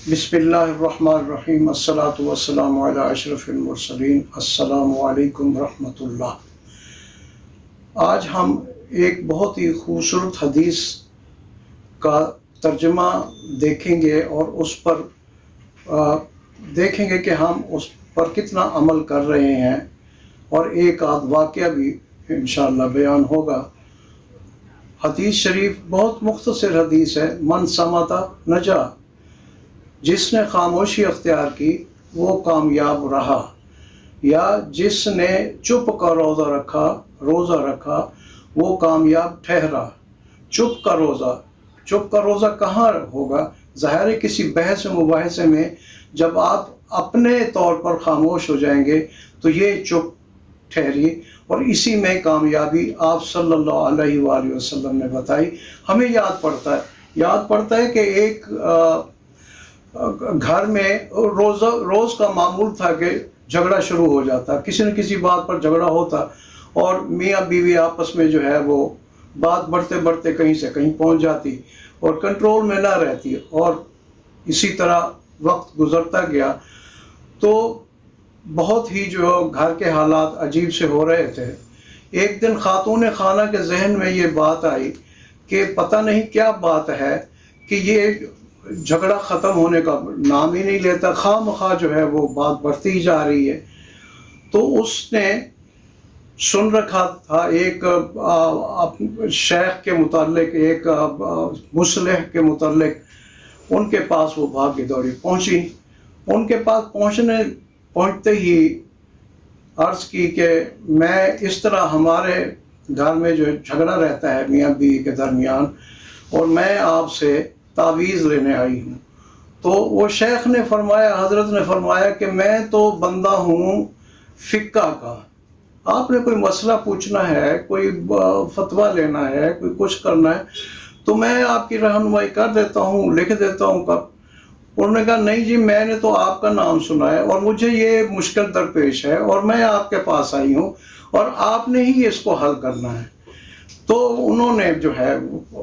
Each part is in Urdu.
بسم اللہ الرحمن الرحیم، الصلاۃ والسلام علی اشرف المرسلین، السلام علیکم ورحمۃ اللہ۔ آج ہم ایک بہت ہی خوبصورت حدیث کا ترجمہ دیکھیں گے اور اس پر دیکھیں گے کہ ہم اس پر کتنا عمل کر رہے ہیں، اور ایک آدھ واقعہ بھی انشاءاللہ بیان ہوگا۔ حدیث شریف بہت مختصر حدیث ہے، من صمت نجا، جس نے خاموشی اختیار کی وہ کامیاب رہا، یا جس نے چپ کا روزہ رکھا وہ کامیاب ٹھہرا۔ چپ کا روزہ کہاں ہوگا؟ ظاہر ہے کسی بحث و مباحثے میں جب آپ اپنے طور پر خاموش ہو جائیں گے تو یہ چپ ٹھہری، اور اسی میں کامیابی آپ صلی اللہ علیہ وآلہ وسلم نے بتائی۔ ہمیں یاد پڑتا ہے کہ ایک گھر میں روز کا معمول تھا کہ جھگڑا شروع ہو جاتا، کسی نہ کسی بات پر جھگڑا ہوتا، اور میاں بیوی آپس میں جو ہے وہ بات بڑھتے بڑھتے کہیں سے کہیں پہنچ جاتی اور کنٹرول میں نہ رہتی، اور اسی طرح وقت گزرتا گیا تو بہت ہی جو گھر کے حالات عجیب سے ہو رہے تھے۔ ایک دن خاتون خانہ کے ذہن میں یہ بات آئی کہ پتہ نہیں کیا بات ہے کہ یہ جھگڑا ختم ہونے کا نام ہی نہیں لیتا، خواہ مخواہ جو ہے وہ بات بڑھتی ہی جا رہی ہے۔ تو اس نے سن رکھا تھا ایک شیخ کے متعلق، ایک مصلح کے متعلق، ان کے پاس وہ بھاگ کے دوڑی پہنچی۔ ان کے پاس پہنچتے ہی عرض کی کہ میں اس طرح ہمارے گھر میں جو جھگڑا رہتا ہے میاں بیوی کے درمیان، اور میں آپ سے تعویذ لینے آئی ہوں۔ تو وہ شیخ نے فرمایا، حضرت نے فرمایا کہ میں تو بندہ ہوں فقہ کا، آپ نے کوئی مسئلہ پوچھنا ہے، کوئی فتویٰ لینا ہے، کوئی کچھ کرنا ہے تو میں آپ کی رہنمائی کر دیتا ہوں، لکھ دیتا ہوں۔ انہوں نے کہا نہیں جی، میں نے تو آپ کا نام سنا ہے اور مجھے یہ مشکل درپیش ہے اور میں آپ کے پاس آئی ہوں اور آپ نے ہی اس کو حل کرنا ہے۔ تو انہوں نے جو ہے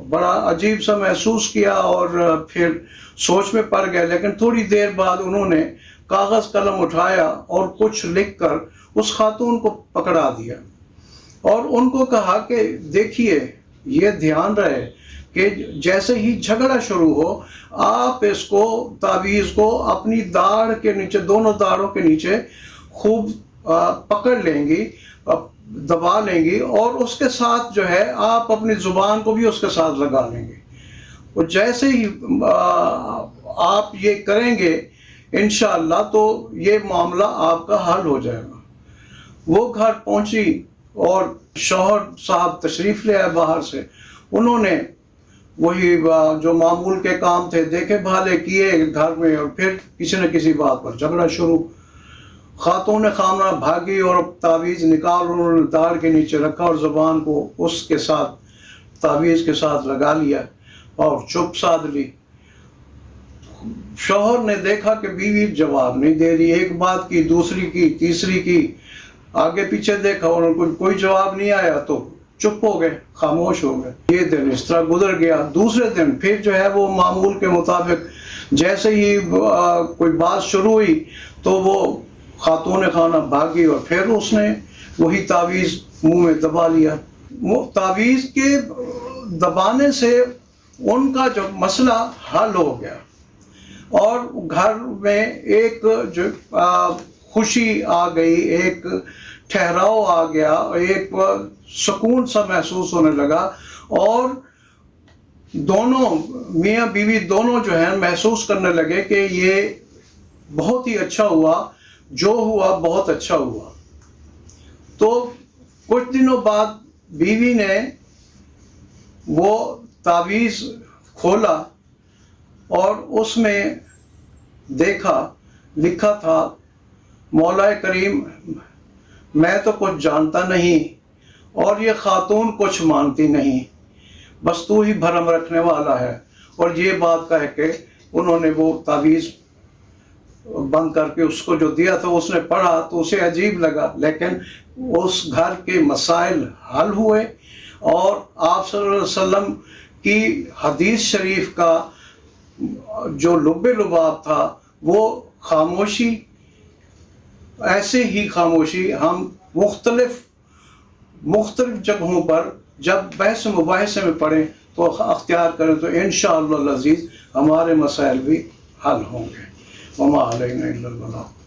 بڑا عجیب سا محسوس کیا اور پھر سوچ میں پڑ گئے، لیکن تھوڑی دیر بعد انہوں نے کاغذ قلم اٹھایا اور کچھ لکھ کر اس خاتون کو پکڑا دیا، اور ان کو کہا کہ دیکھیے، یہ دھیان رہے کہ جیسے ہی جھگڑا شروع ہو آپ اس کو تعویذ کو اپنی داڑھ کے نیچے، دونوں داڑھوں کے نیچے خوب پکڑ لیں گی، دبا لیں گی، اور اس کے ساتھ جو ہے آپ اپنی زبان کو بھی اس کے ساتھ لگا لیں گے، اور جیسے ہی آپ یہ کریں گے انشاءاللہ تو یہ معاملہ آپ کا حل ہو جائے گا۔ وہ گھر پہنچی اور شوہر صاحب تشریف لے آئے باہر سے، انہوں نے وہی جو معمول کے کام تھے دیکھے بھالے کیے گھر میں، اور پھر کسی نہ کسی بات پر جھگڑا شروع۔ خاتون خامنہ بھاگی اور تعویذ نکال انہوں نے داڑھ کے نیچے رکھا اور زبان کو اس کے ساتھ تعویذ کے ساتھ لگا لیا اور چپ سادھ لی۔ شوہر نے دیکھا کہ بیوی جواب نہیں دے رہی، ایک بات کی، دوسری کی، تیسری کی، آگے پیچھے دیکھا اور کوئی جواب نہیں آیا تو چپ ہو گئے، خاموش ہو گئے۔ یہ دن اس طرح گزر گیا۔ دوسرے دن پھر جو ہے وہ معمول کے مطابق جیسے ہی کوئی بات شروع ہوئی تو وہ خاتون خانہ بھاگی اور پھر اس نے وہی تعویذ منہ میں دبا لیا۔ تعویذ کے دبانے سے ان کا جو مسئلہ حل ہو گیا، اور گھر میں ایک جو خوشی آ گئی، ایک ٹھہراؤ آ گیا، ایک سکون سا محسوس ہونے لگا، اور دونوں میاں بیوی دونوں جو ہیں محسوس کرنے لگے کہ یہ بہت ہی اچھا ہوا، جو ہوا بہت اچھا ہوا۔ تو کچھ دنوں بعد بیوی نے وہ تعویذ کھولا اور اس میں دیکھا لکھا تھا، مولا کریم میں تو کچھ جانتا نہیں اور یہ خاتون کچھ مانتی نہیں، بس تو ہی بھرم رکھنے والا ہے۔ اور یہ بات کہہ کے انہوں نے وہ تعویذ بند کر کے اس کو جو دیا تھا اس نے پڑھا تو اسے عجیب لگا، لیکن اس گھر کے مسائل حل ہوئے، اور آپ صلی اللہ علیہ وسلم کی حدیث شریف کا جو لب لباب تھا وہ خاموشی، ایسے ہی خاموشی ہم مختلف جگہوں پر جب بحث مباحثے میں پڑھیں تو اختیار کریں تو انشاءاللہ العزیز ہمارے مسائل بھی حل ہوں گے۔ وما علینا الا البلاغ۔